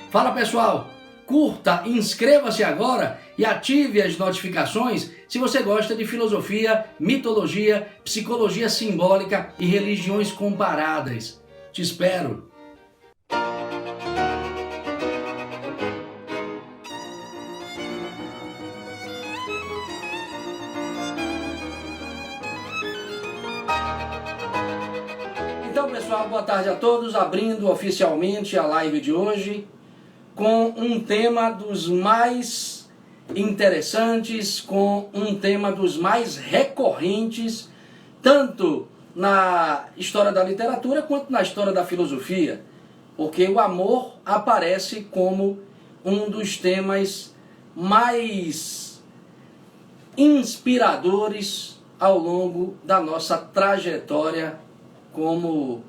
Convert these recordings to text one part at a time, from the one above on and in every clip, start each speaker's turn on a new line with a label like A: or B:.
A: Fala pessoal, curta, inscreva-se agora e ative as notificações se você gosta de filosofia, mitologia, psicologia simbólica e religiões comparadas. Te espero! Então pessoal, boa tarde a todos, abrindo oficialmente a live de hoje com um tema dos mais interessantes, com um tema dos mais recorrentes, tanto na história da literatura quanto na história da filosofia, porque o amor aparece como um dos temas mais inspiradores ao longo da nossa trajetória como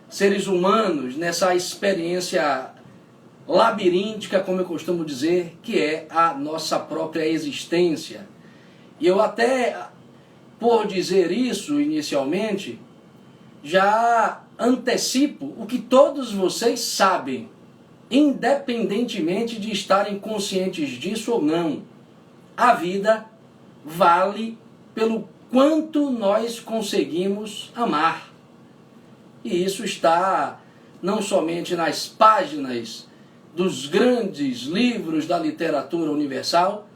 A: seres humanos, nessa experiência labiríntica, como eu costumo dizer, que é a nossa própria existência. E eu até, por dizer isso inicialmente, já antecipo o que todos vocês sabem, independentemente de estarem conscientes disso ou não. A vida vale pelo quanto nós conseguimos amar. E isso está não somente nas páginas dos grandes livros da literatura universal,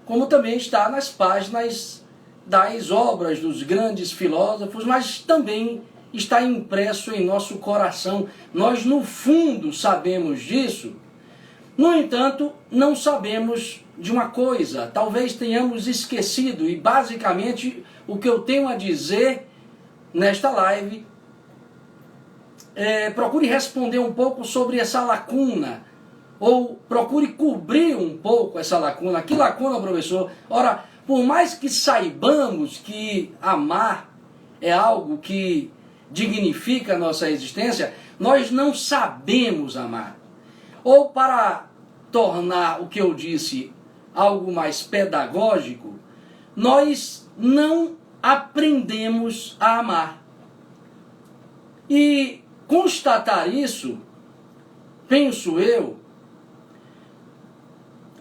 A: como também está nas páginas das obras dos grandes filósofos, mas também está impresso em nosso coração. Nós, no fundo, sabemos disso. No entanto, não sabemos de uma coisa. Talvez tenhamos esquecido, e basicamente o que eu tenho a dizer nesta live procure responder um pouco sobre essa lacuna, ou procure cobrir um pouco essa lacuna. Que lacuna, professor? Ora, por mais que saibamos que amar é algo que dignifica a nossa existência, nós não sabemos amar. Ou, para tornar o que eu disse algo mais pedagógico, nós não aprendemos a amar. E constatar isso, penso eu,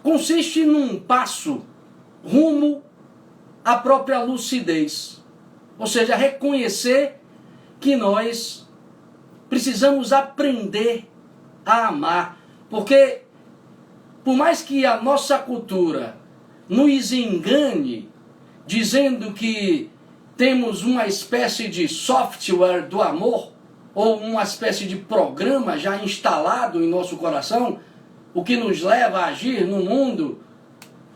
A: consiste num passo rumo à própria lucidez. Ou seja, reconhecer que nós precisamos aprender a amar. Porque, por mais que a nossa cultura nos engane, dizendo que temos uma espécie de software do amor, ou uma espécie de programa já instalado em nosso coração, o que nos leva a agir no mundo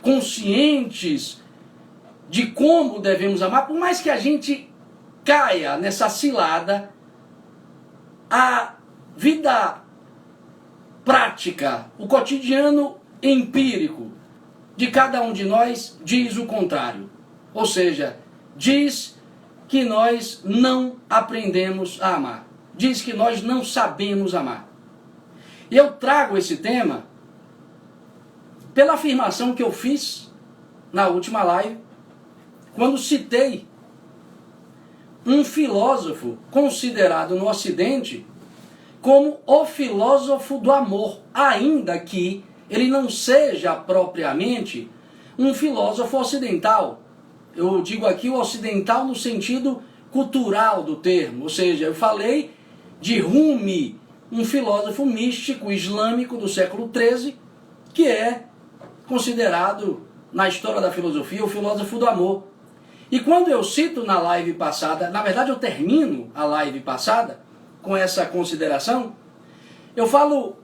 A: conscientes de como devemos amar, por mais que a gente caia nessa cilada, a vida prática, o cotidiano empírico de cada um de nós diz o contrário. Ou seja, diz que nós não aprendemos a amar. Diz que nós não sabemos amar. E eu trago esse tema pela afirmação que eu fiz na última live, quando citei um filósofo considerado no Ocidente como o filósofo do amor, ainda que ele não seja propriamente um filósofo ocidental. Eu digo aqui o ocidental no sentido cultural do termo, ou seja, eu falei de Rumi, um filósofo místico islâmico do século XIII, que é considerado na história da filosofia o filósofo do amor. E quando eu cito na live passada, na verdade eu termino a live passada com essa consideração, eu falo,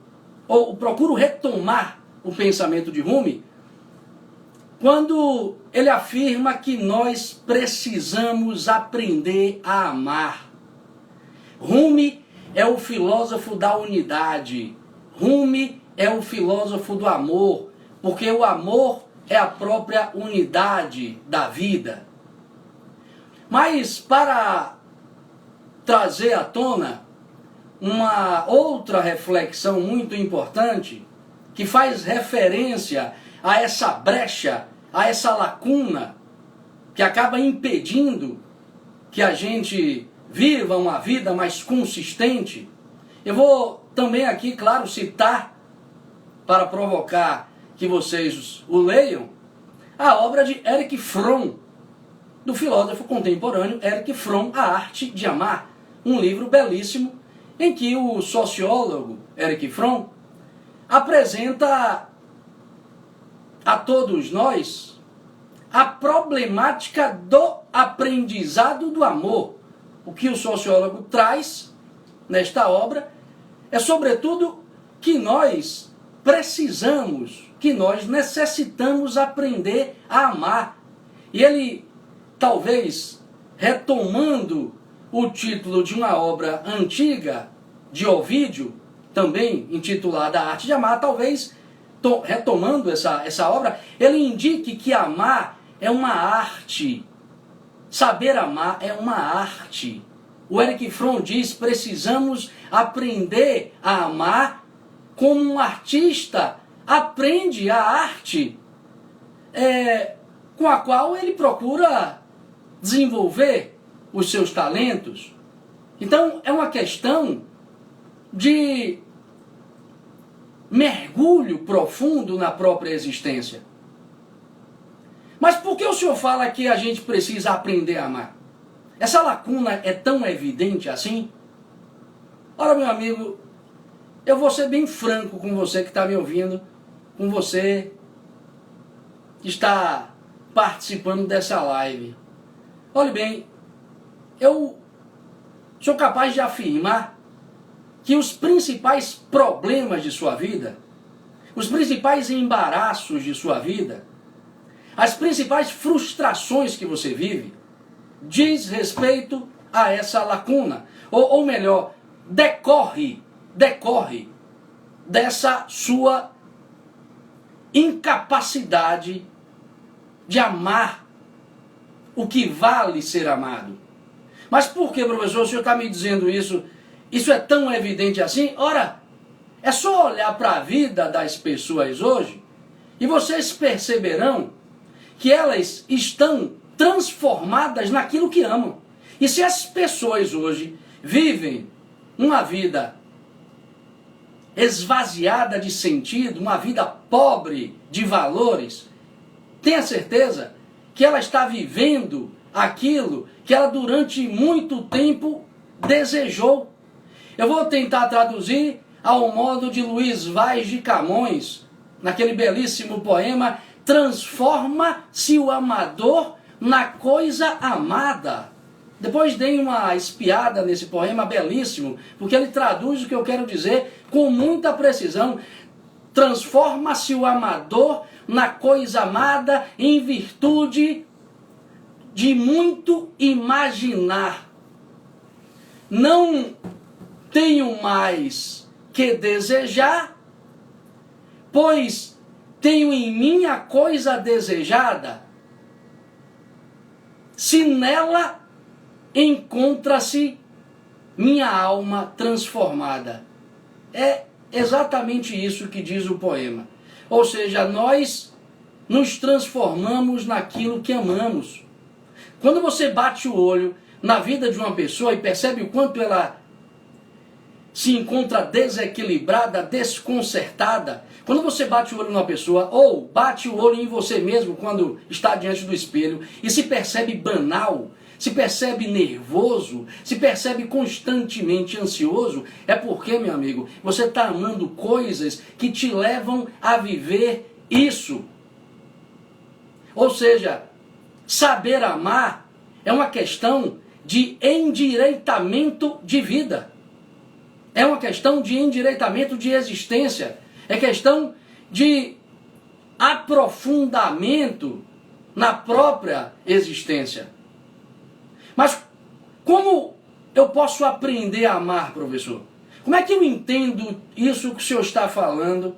A: ou procuro retomar o pensamento de Rumi, quando ele afirma que nós precisamos aprender a amar. Rumi é o filósofo da unidade. Rumi é o filósofo do amor, porque o amor é a própria unidade da vida. Mas para trazer à tona uma outra reflexão muito importante, que faz referência a essa brecha, a essa lacuna, que acaba impedindo que a gente viva uma vida mais consistente, eu vou também aqui, claro, citar para provocar que vocês o leiam, a obra de Erich Fromm, do filósofo contemporâneo Erich Fromm, A Arte de Amar, um livro belíssimo em que o sociólogo Erich Fromm apresenta a todos nós a problemática do aprendizado do amor. O que o sociólogo traz nesta obra é, sobretudo, que nós precisamos, que nós necessitamos aprender a amar. E ele, talvez, retomando o título de uma obra antiga de Ovídio, também intitulada A Arte de Amar, talvez, retomando essa obra, ele indique que amar é uma arte. Saber amar é uma arte. O Erich Fromm diz: precisamos aprender a amar como um artista aprende a arte com a qual ele procura desenvolver os seus talentos. Então é uma questão de mergulho profundo na própria existência. Mas por que o senhor fala que a gente precisa aprender a amar? Essa lacuna é tão evidente assim? Ora, meu amigo, eu vou ser bem franco com você que está me ouvindo, com você que está participando dessa live. Olhe bem, eu sou capaz de afirmar que os principais problemas de sua vida, os principais embaraços de sua vida, as principais frustrações que você vive, diz respeito a essa lacuna, ou melhor, decorre dessa sua incapacidade de amar o que vale ser amado. Mas por que, professor, o senhor está me dizendo isso? Isso é tão evidente assim? Ora, é só olhar para a vida das pessoas hoje e vocês perceberão que elas estão transformadas naquilo que amam. E se as pessoas hoje vivem uma vida esvaziada de sentido, uma vida pobre de valores, tenha certeza que ela está vivendo aquilo que ela durante muito tempo desejou. Eu vou tentar traduzir ao modo de Luiz Vaz de Camões, naquele belíssimo poema Transforma-se o amador na coisa amada. Depois dei uma espiada nesse poema belíssimo, porque ele traduz o que eu quero dizer com muita precisão. Transforma-se o amador na coisa amada em virtude de muito imaginar. Não tenho mais que desejar, pois tenho em mim a coisa desejada, se nela encontra-se minha alma transformada. É exatamente isso que diz o poema. Ou seja, nós nos transformamos naquilo que amamos. Quando você bate o olho na vida de uma pessoa e percebe o quanto ela se encontra desequilibrada, desconcertada, quando você bate o olho numa pessoa, ou bate o olho em você mesmo quando está diante do espelho e se percebe banal, se percebe nervoso, se percebe constantemente ansioso, é porque, meu amigo, você está amando coisas que te levam a viver isso. Ou seja, saber amar é uma questão de endireitamento de vida. É uma questão de endireitamento de existência. É questão de aprofundamento na própria existência. Mas como eu posso aprender a amar, professor? Como é que eu entendo isso que o senhor está falando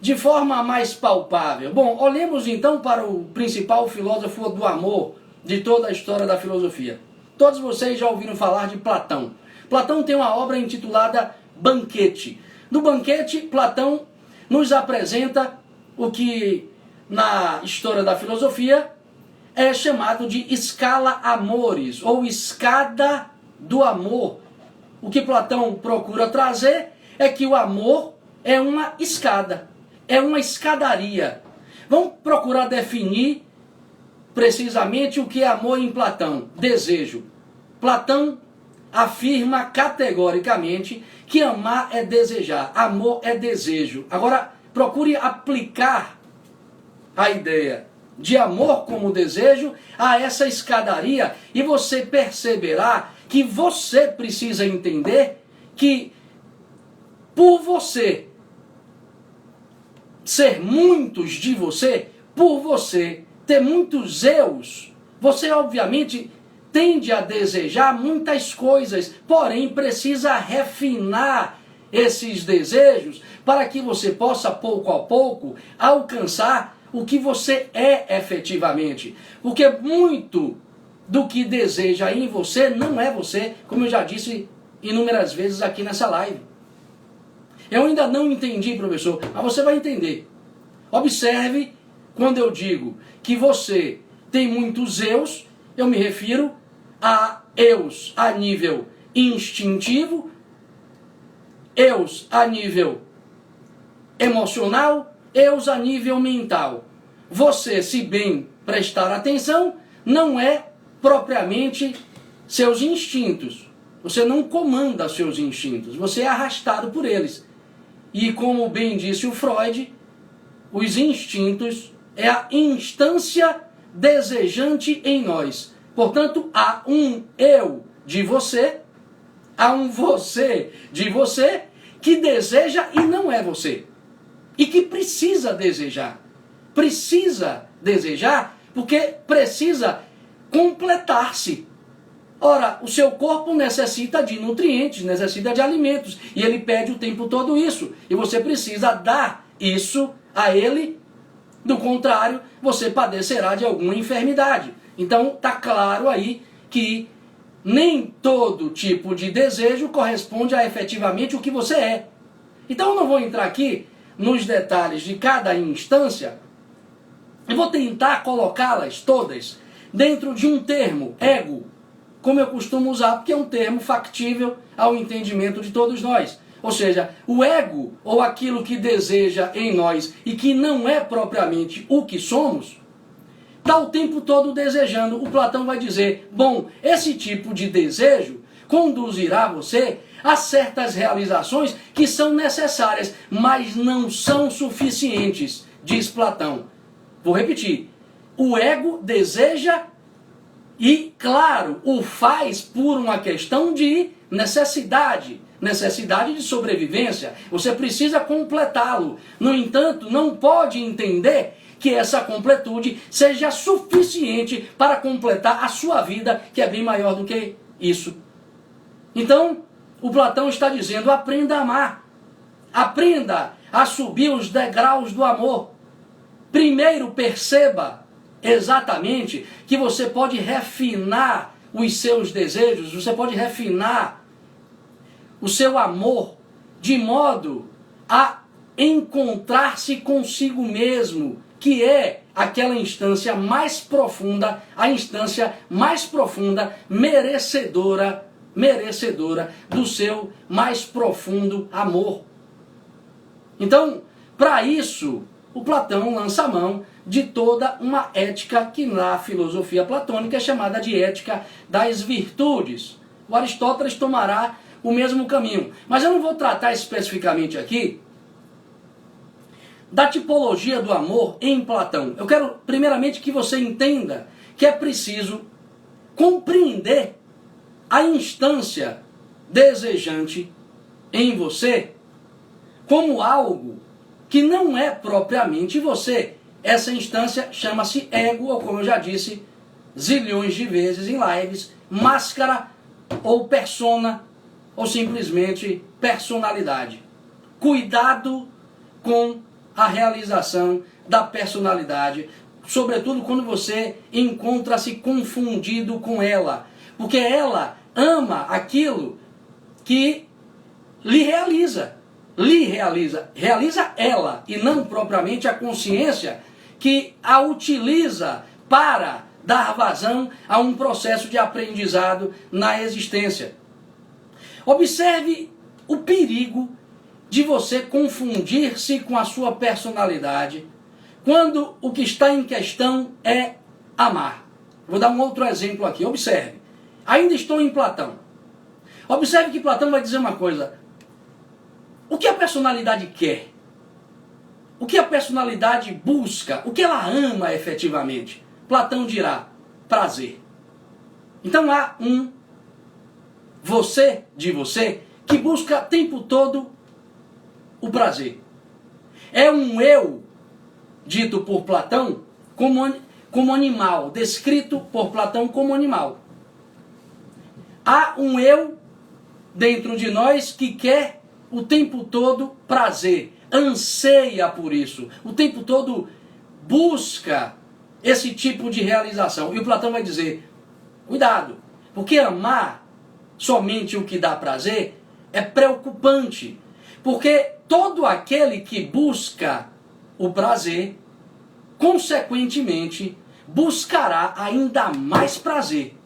A: de forma mais palpável? Bom, olhemos então para o principal filósofo do amor de toda a história da filosofia. Todos vocês já ouviram falar de Platão. Platão tem uma obra intitulada Banquete. No Banquete, Platão nos apresenta o que na história da filosofia é chamado de escala amores, ou escada do amor. O que Platão procura trazer é que o amor é uma escada, é uma escadaria. Vamos procurar definir precisamente o que é amor em Platão. Desejo. Platão afirma categoricamente que amar é desejar, amor é desejo. Agora, procure aplicar a ideia de amor como desejo a essa escadaria e você perceberá que você precisa entender que por você ser muitos de você, por você ter muitos eus, você obviamente tende a desejar muitas coisas, porém precisa refinar esses desejos para que você possa pouco a pouco alcançar o que você é efetivamente. Porque muito do que deseja em você não é você, como eu já disse inúmeras vezes aqui nessa live. Eu ainda não entendi, professor, mas você vai entender. Observe quando eu digo que você tem muitos eus, eu me refiro a eus a nível instintivo, eus a nível emocional, eus a nível mental. Você, se bem prestar atenção, não é propriamente seus instintos. Você não comanda seus instintos, você é arrastado por eles. E como bem disse o Freud, os instintos é a instância desejante em nós. Portanto, há um eu de você, há um você de você que deseja e não é você. E que precisa desejar. Precisa desejar porque precisa completar-se. Ora, o seu corpo necessita de nutrientes, necessita de alimentos, e ele pede o tempo todo isso. E você precisa dar isso a ele, do contrário, você padecerá de alguma enfermidade. Então, está claro aí que nem todo tipo de desejo corresponde a efetivamente o que você é. Então, eu não vou entrar aqui nos detalhes de cada instância, eu vou tentar colocá-las todas dentro de um termo, ego, como eu costumo usar, porque é um termo factível ao entendimento de todos nós. Ou seja, o ego, ou aquilo que deseja em nós e que não é propriamente o que somos, está o tempo todo desejando. O Platão vai dizer, bom, esse tipo de desejo conduzirá você a certas realizações que são necessárias, mas não são suficientes, diz Platão. Vou repetir, o ego deseja e, claro, o faz por uma questão de necessidade de sobrevivência. Você precisa completá-lo. No entanto, não pode entender que essa completude seja suficiente para completar a sua vida, que é bem maior do que isso. Então, o Platão está dizendo, aprenda a amar. Aprenda a subir os degraus do amor. Primeiro, perceba exatamente que você pode refinar os seus desejos, você pode refinar o seu amor de modo a encontrar-se consigo mesmo, que é aquela instância mais profunda, a instância mais profunda, merecedora do seu mais profundo amor. Então, para isso, o Platão lança a mão de toda uma ética que na filosofia platônica é chamada de ética das virtudes. O Aristóteles tomará o mesmo caminho. Mas eu não vou tratar especificamente aqui da tipologia do amor em Platão. Eu quero primeiramente que você entenda que é preciso compreender a instância desejante em você como algo que não é propriamente você. Essa instância chama-se ego, ou como eu já disse zilhões de vezes em lives, máscara ou persona, ou simplesmente personalidade. Cuidado com a realização da personalidade, sobretudo quando você encontra-se confundido com ela, porque ela ama aquilo que lhe realiza ela, e não propriamente a consciência que a utiliza para dar vazão a um processo de aprendizado na existência. Observe o perigo de você confundir-se com a sua personalidade, quando o que está em questão é amar. Vou dar um outro exemplo aqui, observe. Ainda estou em Platão. Observe que Platão vai dizer uma coisa. O que a personalidade quer? O que a personalidade busca? O que ela ama efetivamente? Platão dirá, prazer. Então há um você de você que busca o tempo todo o prazer. É um eu, dito por Platão, como animal, descrito por Platão como animal. Há um eu dentro de nós que quer o tempo todo prazer, anseia por isso, o tempo todo busca esse tipo de realização. E o Platão vai dizer, cuidado, porque amar somente o que dá prazer é preocupante, porque todo aquele que busca o prazer, consequentemente, buscará ainda mais prazer.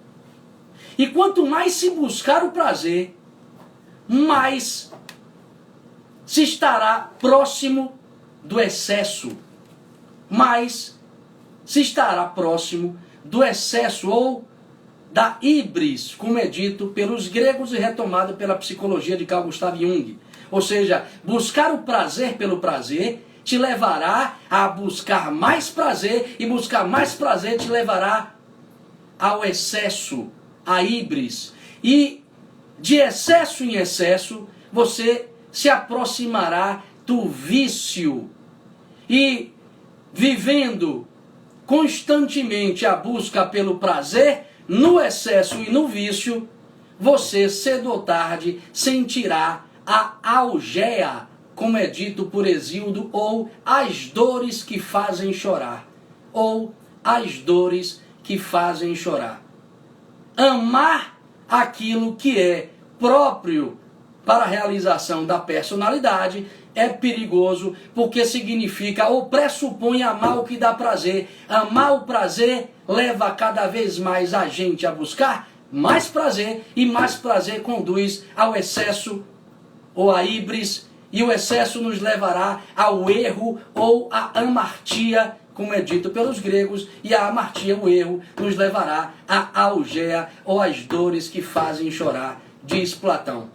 A: E quanto mais se buscar o prazer, mais se estará próximo do excesso. Mais se estará próximo do excesso ou da híbris, como é dito pelos gregos e retomado pela psicologia de Carl Gustav Jung. Ou seja, buscar o prazer pelo prazer te levará a buscar mais prazer, e buscar mais prazer te levará ao excesso, à híbris. E de excesso em excesso, você se aproximará do vício. E vivendo constantemente a busca pelo prazer, no excesso e no vício, você cedo ou tarde sentirá a algeia, como é dito por Hesíodo, ou as dores que fazem chorar. Ou as dores que fazem chorar. Amar aquilo que é próprio para a realização da personalidade é perigoso, porque significa ou pressupõe amar o que dá prazer. Amar o prazer leva cada vez mais a gente a buscar mais prazer, e mais prazer conduz ao excesso ou à híbris, e o excesso nos levará ao erro ou à amartia, como é dito pelos gregos, e a amartia, o erro, nos levará à algeia ou às dores que fazem chorar, diz Platão.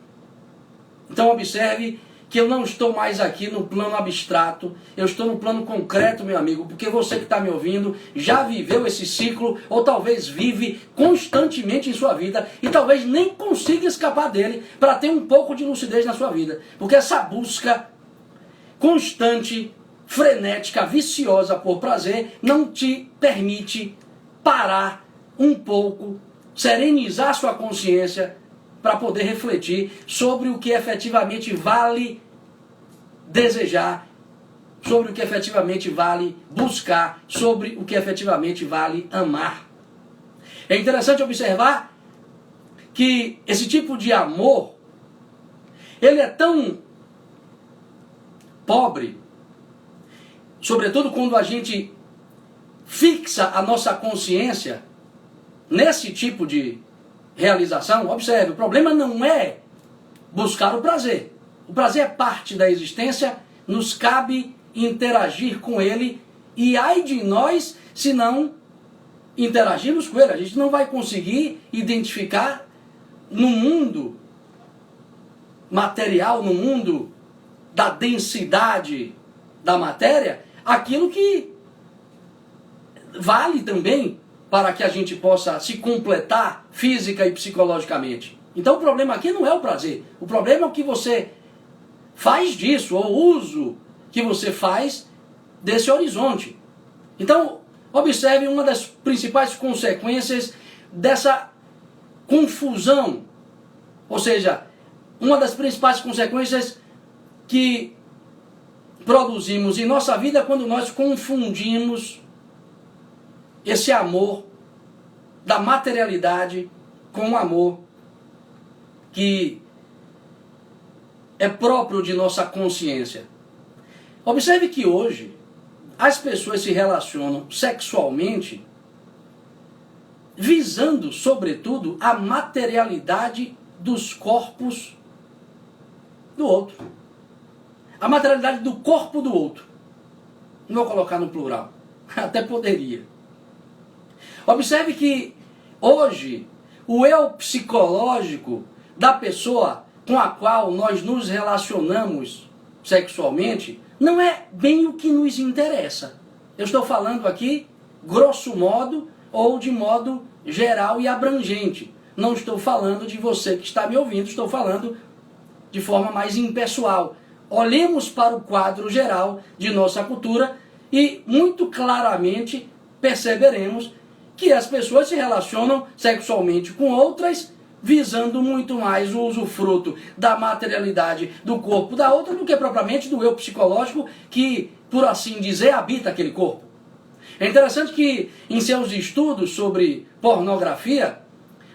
A: Então observe que eu não estou mais aqui no plano abstrato, eu estou no plano concreto, meu amigo, porque você que está me ouvindo já viveu esse ciclo, ou talvez vive constantemente em sua vida, e talvez nem consiga escapar dele para ter um pouco de lucidez na sua vida, porque essa busca constante, frenética, viciosa por prazer, não te permite parar um pouco, serenizar sua consciência, para poder refletir sobre o que efetivamente vale desejar, sobre o que efetivamente vale buscar, sobre o que efetivamente vale amar. É interessante observar que esse tipo de amor, ele é tão pobre, sobretudo quando a gente fixa a nossa consciência nesse tipo de realização. Observe, o problema não é buscar o prazer. O prazer é parte da existência, nos cabe interagir com ele, e ai de nós se não interagirmos com ele. A gente não vai conseguir identificar no mundo material, no mundo da densidade da matéria, aquilo que vale também para que a gente possa se completar física e psicologicamente. Então o problema aqui não é o prazer. O problema é o que você faz disso, ou o uso que você faz desse horizonte. Então, observe uma das principais consequências dessa confusão. Ou seja, uma das principais consequências que produzimos em nossa vida quando nós confundimos esse amor da materialidade com o amor que é próprio de nossa consciência. Observe que hoje as pessoas se relacionam sexualmente visando, sobretudo, a materialidade dos corpos do outro. a materialidade do corpo do outro. Não vou colocar no plural, até poderia. Observe que hoje o eu psicológico da pessoa com a qual nós nos relacionamos sexualmente não é bem o que nos interessa. Eu estou falando aqui, grosso modo, ou de modo geral e abrangente. Não estou falando de você que está me ouvindo, estou falando de forma mais impessoal. Olhemos para o quadro geral de nossa cultura e muito claramente perceberemos que as pessoas se relacionam sexualmente com outras, visando muito mais o usufruto da materialidade do corpo da outra do que propriamente do eu psicológico que, por assim dizer, habita aquele corpo. É interessante que em seus estudos sobre pornografia,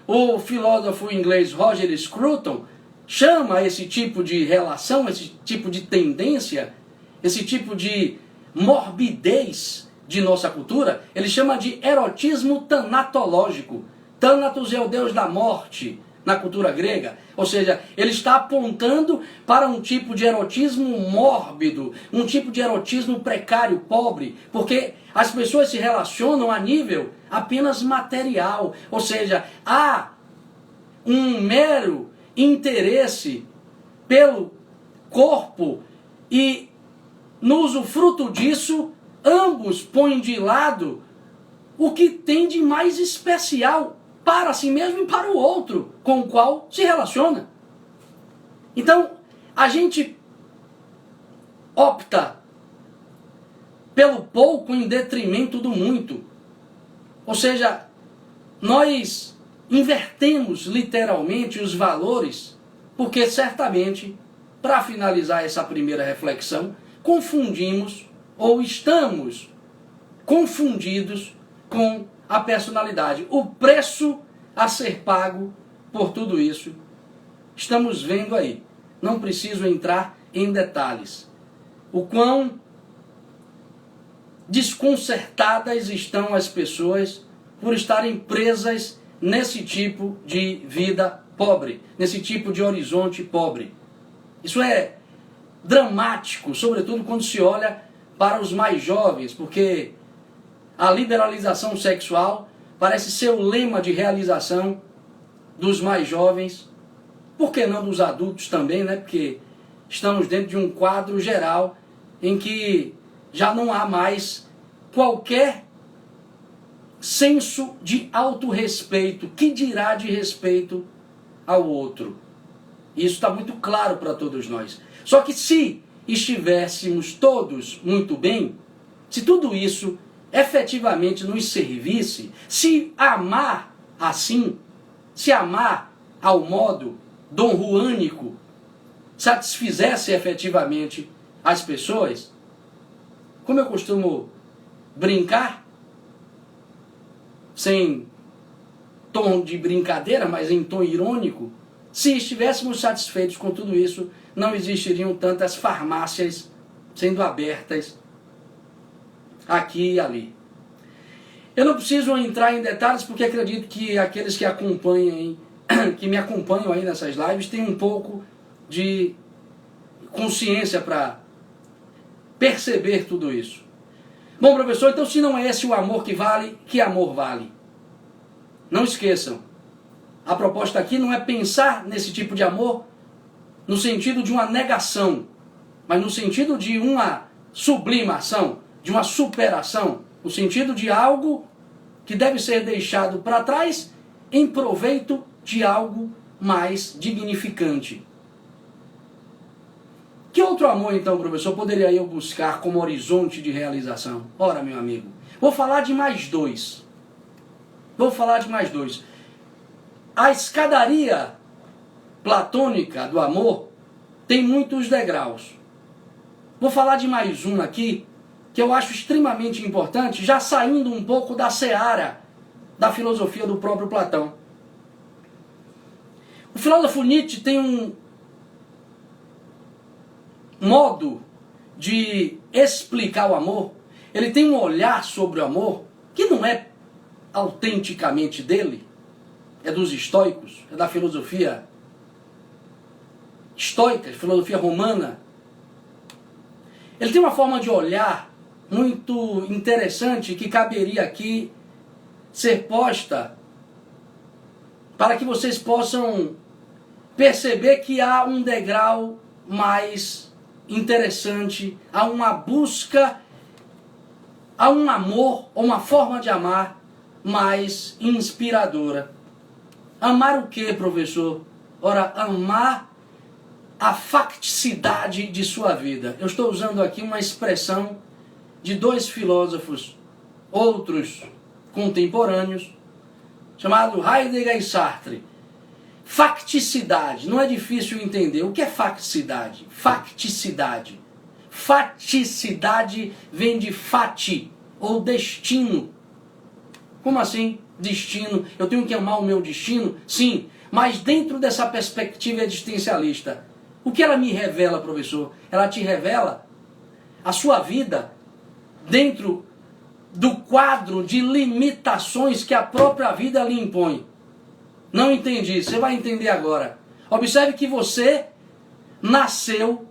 A: o filósofo inglês Roger Scruton chama esse tipo de relação, esse tipo de tendência, esse tipo de morbidez de nossa cultura, ele chama de erotismo tanatológico. Thanatos é o deus da morte na cultura grega, ou seja, ele está apontando para um tipo de erotismo mórbido, um tipo de erotismo precário, pobre, porque as pessoas se relacionam a nível apenas material, ou seja, há um mero interesse pelo corpo e no usufruto disso, ambos põem de lado o que tem de mais especial para si mesmo e para o outro com o qual se relaciona. Então, a gente opta pelo pouco em detrimento do muito. Ou seja, nós invertemos literalmente os valores, porque certamente, para finalizar essa primeira reflexão, confundimos ou estamos confundidos com a personalidade. O preço a ser pago por tudo isso, estamos vendo aí. Não preciso entrar em detalhes. O quão desconcertadas estão as pessoas por estarem presas nesse tipo de vida pobre, nesse tipo de horizonte pobre. Isso é dramático, sobretudo quando se olha para os mais jovens, porque a liberalização sexual parece ser o lema de realização dos mais jovens, por que não dos adultos também, né? Porque estamos dentro de um quadro geral em que já não há mais qualquer senso de autorrespeito, que dirá de respeito ao outro. Isso está muito claro para todos nós. Só que se estivéssemos todos muito bem, se tudo isso efetivamente nos servisse, se amar assim, se amar ao modo dom juânico, satisfizesse efetivamente as pessoas, como eu costumo brincar, sem tom de brincadeira, mas em tom irônico, se estivéssemos satisfeitos com tudo isso, não existiriam tantas farmácias sendo abertas aqui e ali. Eu não preciso entrar em detalhes porque acredito que aqueles que me acompanham aí nessas lives têm um pouco de consciência para perceber tudo isso. Bom, professor, então se não é esse o amor que vale, que amor vale? Não esqueçam, a proposta aqui não é pensar nesse tipo de amor no sentido de uma negação, mas no sentido de uma sublimação, de uma superação, no sentido de algo que deve ser deixado para trás em proveito de algo mais dignificante. Que outro amor, então, professor, poderia eu buscar como horizonte de realização? Ora, meu amigo, vou falar de mais dois. A escadaria platônica do amor tem muitos degraus. Vou falar de mais um aqui, que eu acho extremamente importante, já saindo um pouco da seara da filosofia do próprio Platão. O filósofo Nietzsche tem um modo de explicar o amor, ele tem um olhar sobre o amor que não é autenticamente dele, é dos estoicos, é da filosofia estoica, filosofia romana, Ele tem uma forma de olhar muito interessante que caberia aqui ser posta para que vocês possam perceber que há um degrau mais interessante, há uma busca, há um amor, ou uma forma de amar mais inspiradora. Amar o que, professor? Ora, amar a facticidade de sua vida. Eu estou usando aqui uma expressão de dois filósofos, outros contemporâneos, chamado Heidegger e Sartre. Facticidade, não é difícil entender. O que é facticidade? Facticidade. Faticidade vem de fati, ou destino. Como assim, destino? Eu tenho que amar o meu destino? Sim, mas dentro dessa perspectiva existencialista, o que ela me revela, professor? Ela te revela a sua vida dentro do quadro de limitações que a própria vida lhe impõe. Não entendi, você vai entender agora. Observe que você nasceu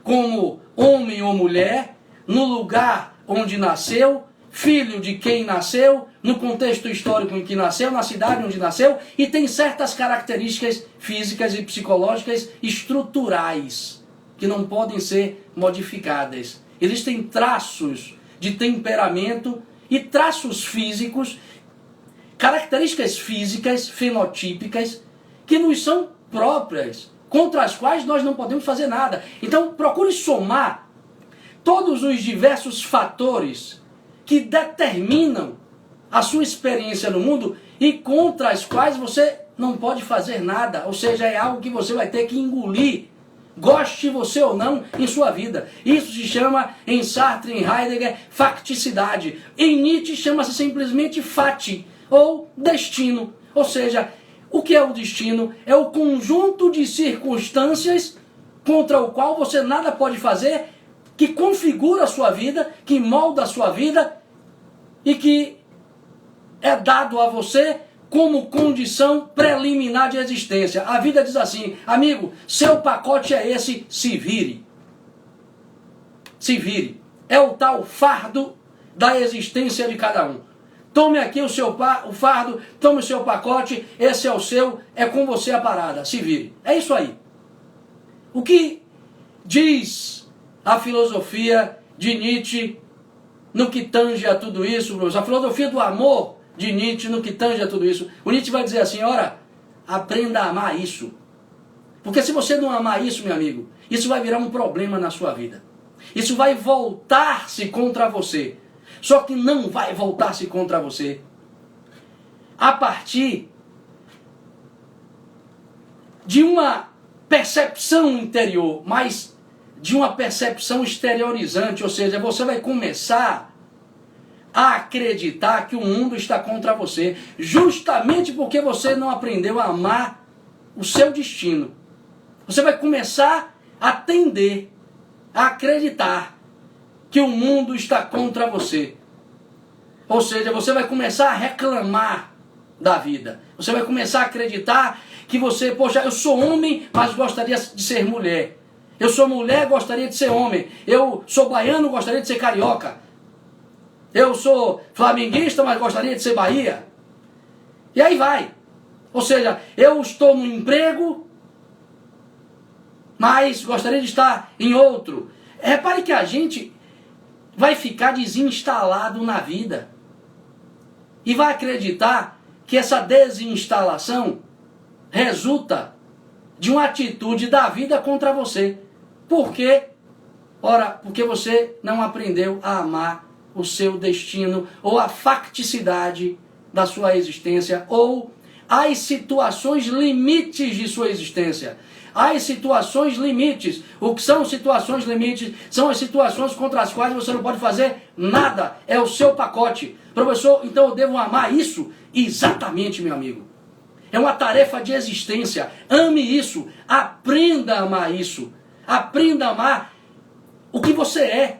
A: como homem ou mulher, no lugar onde nasceu, filho de quem nasceu, no contexto histórico em que nasceu, na cidade onde nasceu, e tem certas características físicas e psicológicas estruturais que não podem ser modificadas. Existem traços de temperamento e traços físicos, características físicas, fenotípicas, que nos são próprias, contra as quais nós não podemos fazer nada. Então, procure somar todos os diversos fatores que determinam a sua experiência no mundo e contra as quais você não pode fazer nada. Ou seja, é algo que você vai ter que engolir, goste você ou não, em sua vida. Isso se chama, em Sartre e em Heidegger, facticidade. Em Nietzsche chama-se simplesmente fati, ou destino. Ou seja, o que é o destino? É o conjunto de circunstâncias contra o qual você nada pode fazer, que configura a sua vida, que molda a sua vida e que é dado a você como condição preliminar de existência. A vida diz assim: amigo, seu pacote é esse, se vire. Se vire. É o tal fardo da existência de cada um. Tome aqui o fardo, tome o seu pacote, esse é o seu, é com você a parada, se vire. É isso aí. O que diz a filosofia de Nietzsche no que tange a tudo isso, professor? A filosofia do amor de Nietzsche no que tange a tudo isso. O Nietzsche vai dizer assim: ora, aprenda a amar isso. Porque se você não amar isso, meu amigo, isso vai virar um problema na sua vida. Isso vai voltar-se contra você. Só que não vai voltar-se contra você a partir de uma percepção interior, mas de uma percepção exteriorizante. Ou seja, você vai começar a acreditar que o mundo está contra você, justamente porque você não aprendeu a amar o seu destino. Você vai começar a tender a acreditar que o mundo está contra você. Ou seja, você vai começar a reclamar da vida. Você vai começar a acreditar que você, poxa, eu sou homem, mas gostaria de ser mulher. Eu sou mulher, gostaria de ser homem. Eu sou baiano, gostaria de ser carioca. Eu sou flamenguista, mas gostaria de ser Bahia. E aí vai. Ou seja, eu estou no emprego, mas gostaria de estar em outro. Repare que a gente vai ficar desinstalado na vida. E vai acreditar que essa desinstalação resulta de uma atitude da vida contra você. Por quê? Ora, porque você não aprendeu a amar o seu destino, ou a facticidade da sua existência, ou as situações limites de sua existência. As situações limites. O que são situações limites? São as situações contra as quais você não pode fazer nada. É o seu pacote. Professor, então eu devo amar isso? Exatamente, meu amigo. É uma tarefa de existência. Ame isso. Aprenda a amar isso. Aprenda a amar o que você é.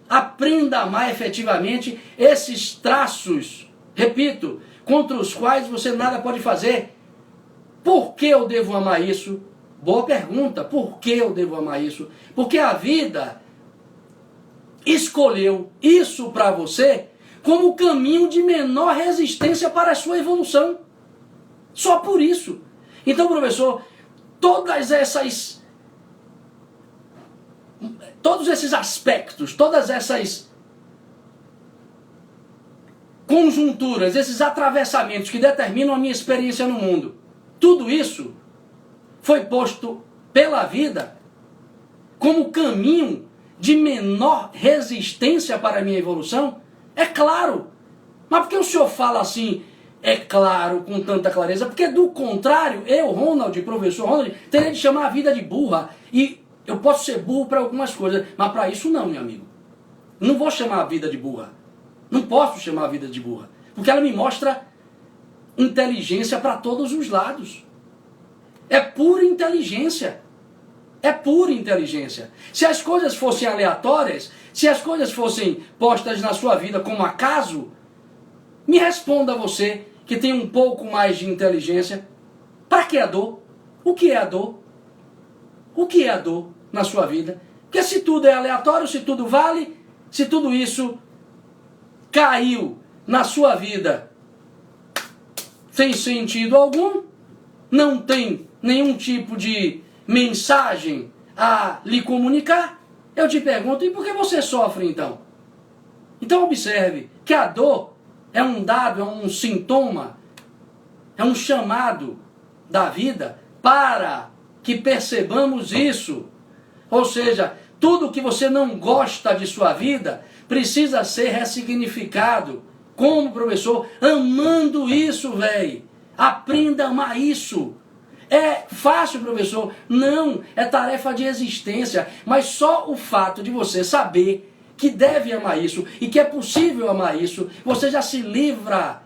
A: Aprenda a amar efetivamente esses traços, repito, contra os quais você nada pode fazer. Por que eu devo amar isso? Boa pergunta. Por que eu devo amar isso? Porque a vida escolheu isso para você como o caminho de menor resistência para a sua evolução. Só por isso. Então, professor, todos esses aspectos, todas essas conjunturas, esses atravessamentos que determinam a minha experiência no mundo, tudo isso foi posto pela vida como caminho de menor resistência para a minha evolução? É claro. Mas por que o senhor fala assim, é claro, com tanta clareza? Porque do contrário, eu, Ronald, professor Ronald, teria de chamar a vida de burra. E eu posso ser burro para algumas coisas, mas para isso não, meu amigo. Não vou chamar a vida de burra. Não posso chamar a vida de burra. Porque ela me mostra inteligência para todos os lados. É pura inteligência. É pura inteligência. Se as coisas fossem aleatórias, se as coisas fossem postas na sua vida como acaso, me responda você que tem um pouco mais de inteligência. Para que a dor? O que é a dor? O que é a dor na sua vida? Porque se tudo é aleatório, se tudo vale, se tudo isso caiu na sua vida sem sentido algum, não tem nenhum tipo de mensagem a lhe comunicar, eu te pergunto, e por que você sofre então? Então observe que a dor é um dado, é um sintoma, é um chamado da vida para que percebamos isso. Ou seja, tudo que você não gosta de sua vida precisa ser ressignificado. Como, professor? Amando isso, velho. Aprenda a amar isso. É fácil, professor? Não, é tarefa de existência. Mas só o fato de você saber que deve amar isso e que é possível amar isso, você já se livra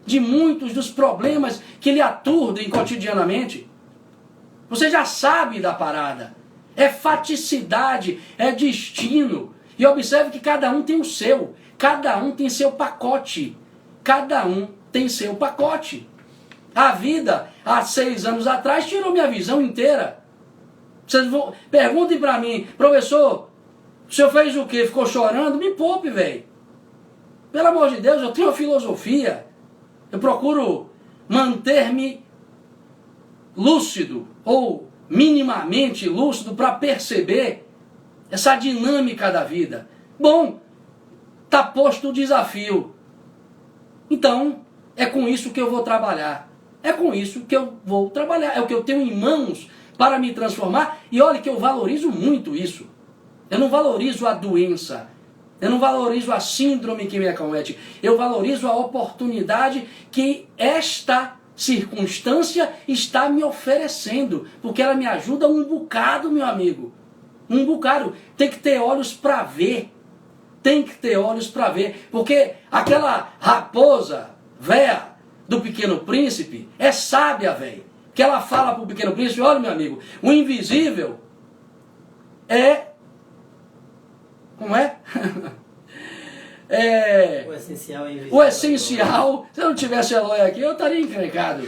A: de muitos dos problemas que lhe aturdem cotidianamente. Você já sabe da parada. É faticidade, é destino. E observe que cada um tem o seu. Cada um tem seu pacote. Cada um tem seu pacote. A vida, há 6 anos atrás, tirou minha visão inteira. Vocês vão, perguntem para mim, professor, o senhor fez o quê? Ficou chorando? Me poupe, velho. Pelo amor de Deus, eu tenho uma filosofia. Eu procuro manter-me lúcido, ou minimamente lúcido, para perceber essa dinâmica da vida. Bom, está posto o desafio. Então, é com isso que eu vou trabalhar. É com isso que eu vou trabalhar. É o que eu tenho em mãos para me transformar. E olha que eu valorizo muito isso. Eu não valorizo a doença. Eu não valorizo a síndrome que me acomete. Eu valorizo a oportunidade que esta circunstância está me oferecendo. Porque ela me ajuda um bocado, meu amigo. Um bocado. Tem que ter olhos para ver. Tem que ter olhos para ver. Porque aquela raposa véia do Pequeno Príncipe é sábia, velho. Que ela fala para o Pequeno Príncipe, olha, meu amigo, o invisível é... Como é?
B: O essencial é invisível.
A: O essencial, se eu não tivesse Eloy aqui, eu estaria encrencado.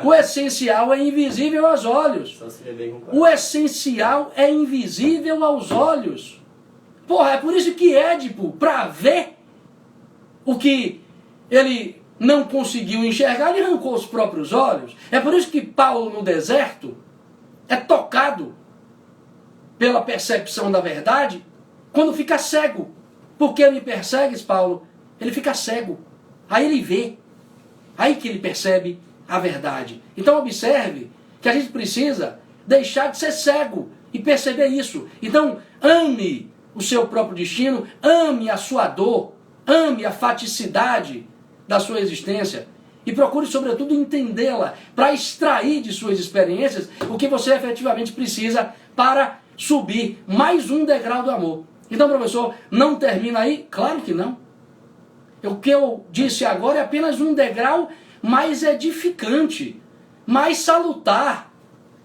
A: O essencial é invisível aos olhos.
B: Só se beber com
A: O essencial é invisível aos olhos. Porra, é por isso que Édipo, para ver o que ele não conseguiu enxergar, ele arrancou os próprios olhos. É por isso que Paulo no deserto é tocado pela percepção da verdade quando fica cego. Por que me persegues, Paulo? Ele fica cego. Aí ele vê. Aí que ele percebe a verdade. Então observe que a gente precisa deixar de ser cego e perceber isso. Então ame o seu próprio destino, ame a sua dor, ame a faticidade da sua existência e procure, sobretudo, entendê-la para extrair de suas experiências o que você efetivamente precisa para subir mais um degrau do amor. Então, professor, não termina aí? Claro que não. O que eu disse agora é apenas um degrau mais edificante, mais salutar.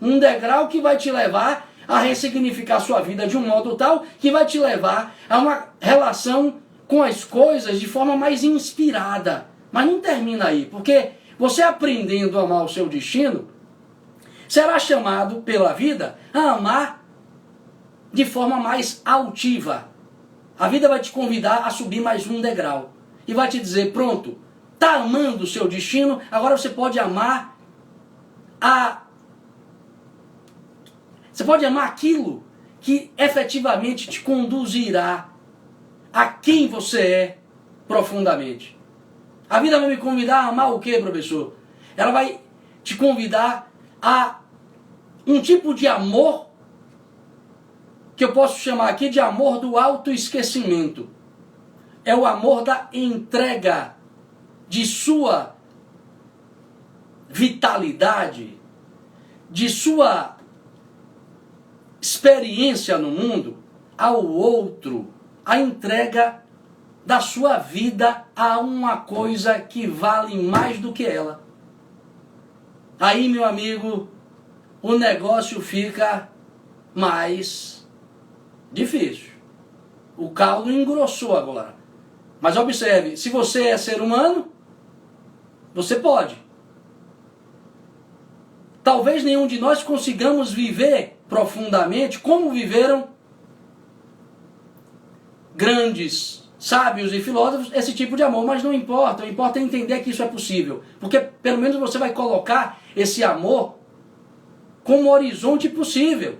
A: Um degrau que vai te levar a ressignificar sua vida de um modo tal que vai te levar a uma relação com as coisas de forma mais inspirada. Mas não termina aí, porque você aprendendo a amar o seu destino, será chamado pela vida a amar de forma mais altiva. A vida vai te convidar a subir mais um degrau. E vai te dizer, pronto, está amando o seu destino, agora você pode amar Você pode amar aquilo que efetivamente te conduzirá a quem você é profundamente. A vida vai me convidar a amar o quê, professor? Ela vai te convidar a um tipo de amor que eu posso chamar aqui de amor do autoesquecimento. É o amor da entrega de sua vitalidade, de sua experiência no mundo ao outro, a entrega da sua vida a uma coisa que vale mais do que ela. Aí, meu amigo, o negócio fica mais difícil. O caldo engrossou agora. Mas observe, se você é ser humano, você pode. Talvez nenhum de nós consigamos viver profundamente como viveram grandes sábios e filósofos esse tipo de amor, mas não importa. O importa é entender que isso é possível. Porque pelo menos você vai colocar esse amor como horizonte possível.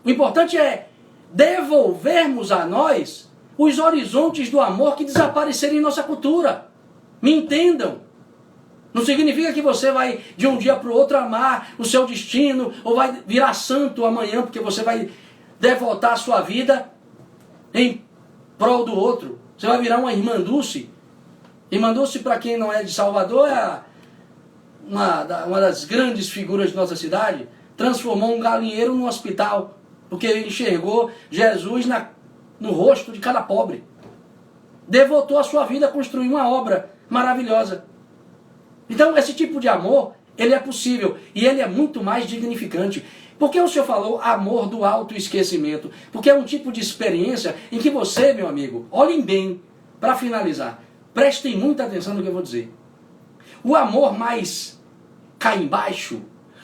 A: O importante é devolvermos a nós os horizontes do amor que desapareceram em nossa cultura. Me entendam. Não significa que você vai de um dia para o outro amar o seu destino, ou vai virar santo amanhã, porque você vai devotar a sua vida em prol do outro. Você vai virar uma irmã Dulce. Irmã Dulce, para quem não é de Salvador, é uma das grandes figuras de nossa cidade. Transformou um galinheiro num hospital, porque ele enxergou Jesus no rosto de cada pobre. Devotou a sua vida a construir uma obra maravilhosa. Então, esse tipo de amor, ele é possível. E ele é muito mais dignificante. Por que o senhor falou amor do autoesquecimento? Porque é um tipo de experiência em que você, meu amigo, olhem bem, para finalizar, prestem muita atenção no que eu vou dizer. O amor mais cá embaixo,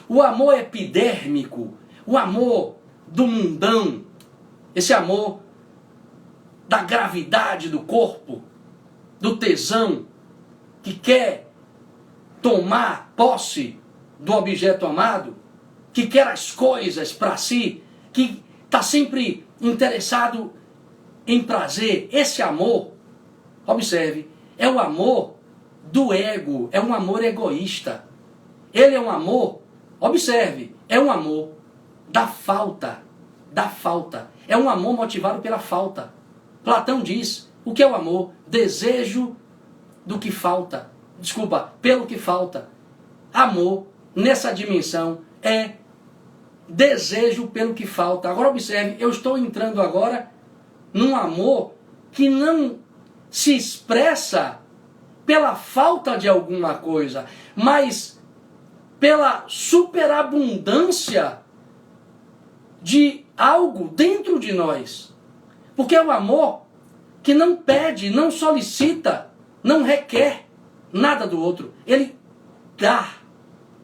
A: o amor epidérmico, o amor do mundão, esse amor da gravidade do corpo, do tesão, que quer tomar posse do objeto amado, que quer as coisas para si, que está sempre interessado em prazer. Esse amor, observe, é o amor do ego, é um amor egoísta. Ele é um amor, observe, é um amor da falta, É um amor motivado pela falta. Platão diz, o que é o amor? Desejo do que falta. Desculpa, pelo que falta. Amor, nessa dimensão, é desejo pelo que falta. Agora observe, eu estou entrando agora num amor que não se expressa pela falta de alguma coisa, mas pela superabundância de algo dentro de nós. Porque é um amor que não pede, não solicita, não requer nada do outro. Ele dá,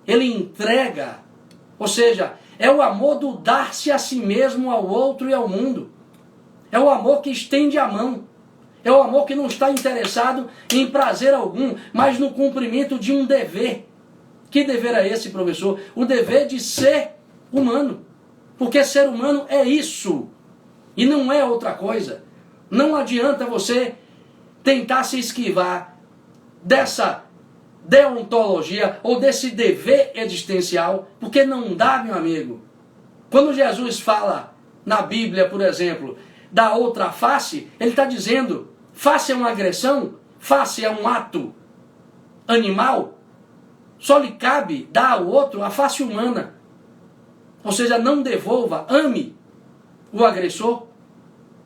A: ele entrega. Ou seja, é o amor do dar-se a si mesmo, ao outro e ao mundo. É o amor que estende a mão. É o amor que não está interessado em prazer algum, mas no cumprimento de um dever. Que dever é esse, professor? O dever de ser humano. Porque ser humano é isso. E não é outra coisa. Não adianta você tentar se esquivar dessa deontologia ou desse dever existencial, porque não dá, meu amigo. Quando Jesus fala na Bíblia, por exemplo, da outra face, ele está dizendo, face é uma agressão, face é um ato animal, só lhe cabe dar ao outro a face humana. Ou seja, não devolva, ame o agressor.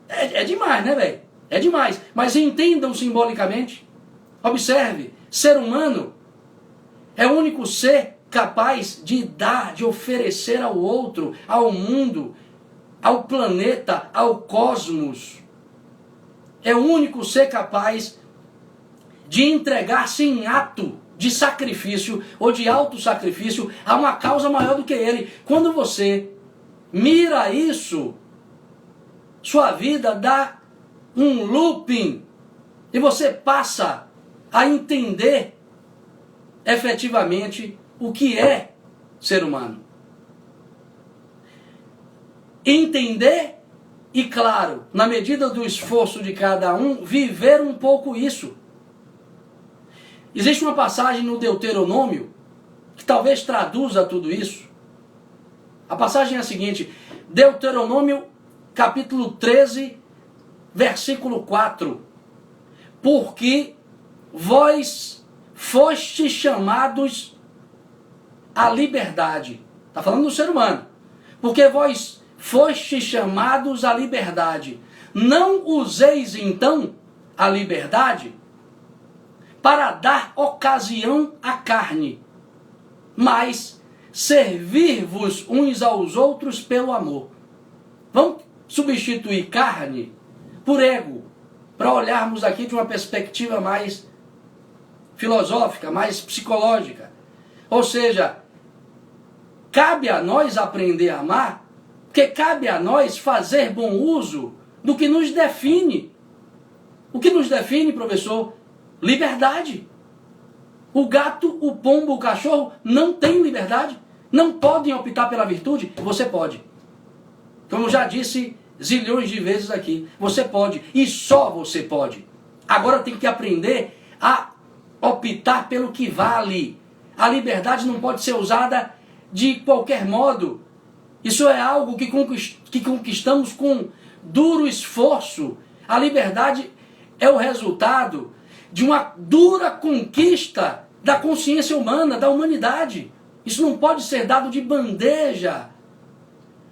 A: É demais, né, velho? É demais. Mas entendam simbolicamente. Observe, ser humano é o único ser capaz de dar, de oferecer ao outro, ao mundo, ao planeta, ao cosmos. É o único ser capaz de entregar-se em ato de sacrifício ou de autossacrifício a uma causa maior do que ele. Quando você mira isso, sua vida dá um looping e você passa a entender efetivamente o que é ser humano. Entender e, claro, na medida do esforço de cada um, viver um pouco isso. Existe uma passagem no Deuteronômio que talvez traduza tudo isso. A passagem é a seguinte: Deuteronômio capítulo 13, versículo 4. Porque vós fostes chamados à liberdade. Está falando do ser humano. Porque vós fostes chamados à liberdade. Não useis então a liberdade para dar ocasião à carne, mas servir-vos uns aos outros pelo amor. Vamos substituir carne por ego, para olharmos aqui de uma perspectiva mais filosófica, mais psicológica. Ou seja, cabe a nós aprender a amar, porque cabe a nós fazer bom uso do que nos define. O que nos define, professor? Liberdade. O gato, o pombo, o cachorro não têm liberdade. Não podem optar pela virtude. Você pode. Como eu já disse zilhões de vezes aqui. Você pode. E só você pode. Agora tem que aprender a optar pelo que vale. A liberdade não pode ser usada de qualquer modo. Isso é algo que conquistamos com duro esforço. A liberdade é o resultado de uma dura conquista da consciência humana, da humanidade. Isso não pode ser dado de bandeja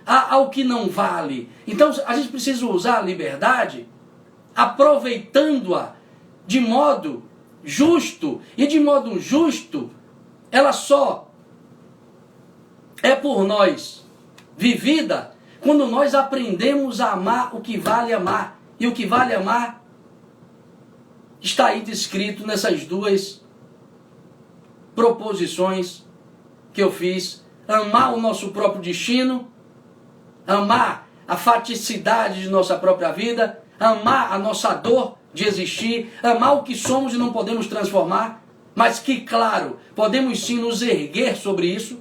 A: ao que não vale. Então a gente precisa usar a liberdade aproveitando-a de modo justo. E de modo justo, ela só é por nós vivida quando nós aprendemos a amar o que vale amar. E o que vale amar está aí descrito nessas duas proposições que eu fiz. Amar o nosso próprio destino, amar a faticidade de nossa própria vida, amar a nossa dor de existir, amar o que somos e não podemos transformar, mas que, claro, podemos sim nos erguer sobre isso,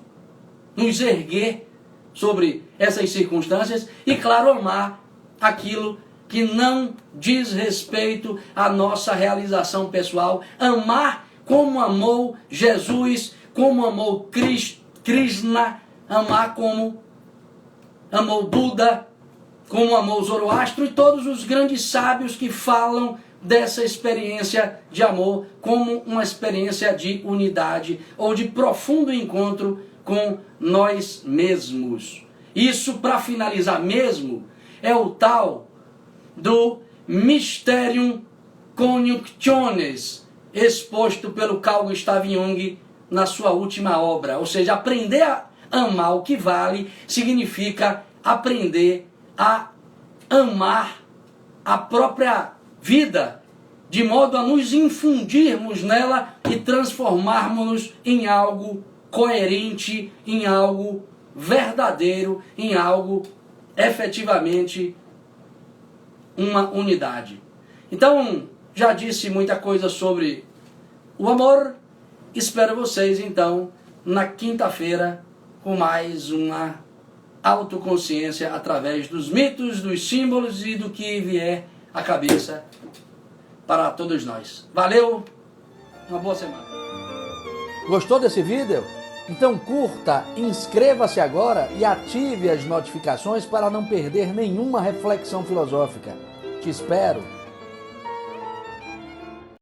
A: nos erguer sobre essas circunstâncias e, claro, amar aquilo que não diz respeito à nossa realização pessoal. Amar como amou Jesus, como amou Krishna, amar como amou Buda, como amou Zoroastro e todos os grandes sábios que falam dessa experiência de amor como uma experiência de unidade ou de profundo encontro com nós mesmos. Isso, para finalizar mesmo, é o tal do Mysterium Coniunctionis, exposto pelo Carl Gustav Jung na sua última obra. Ou seja, aprender a amar o que vale significa aprender a amar a própria vida, de modo a nos infundirmos nela e transformarmos-nos em algo coerente, em algo verdadeiro, em algo efetivamente uma unidade. Então, já disse muita coisa sobre o amor. Espero vocês, então, na quinta-feira, com mais uma autoconsciência através dos mitos, dos símbolos e do que vier à cabeça para todos nós. Valeu, uma boa semana.
C: Gostou desse vídeo? Então curta, inscreva-se agora e ative as notificações para não perder nenhuma reflexão filosófica. Te espero.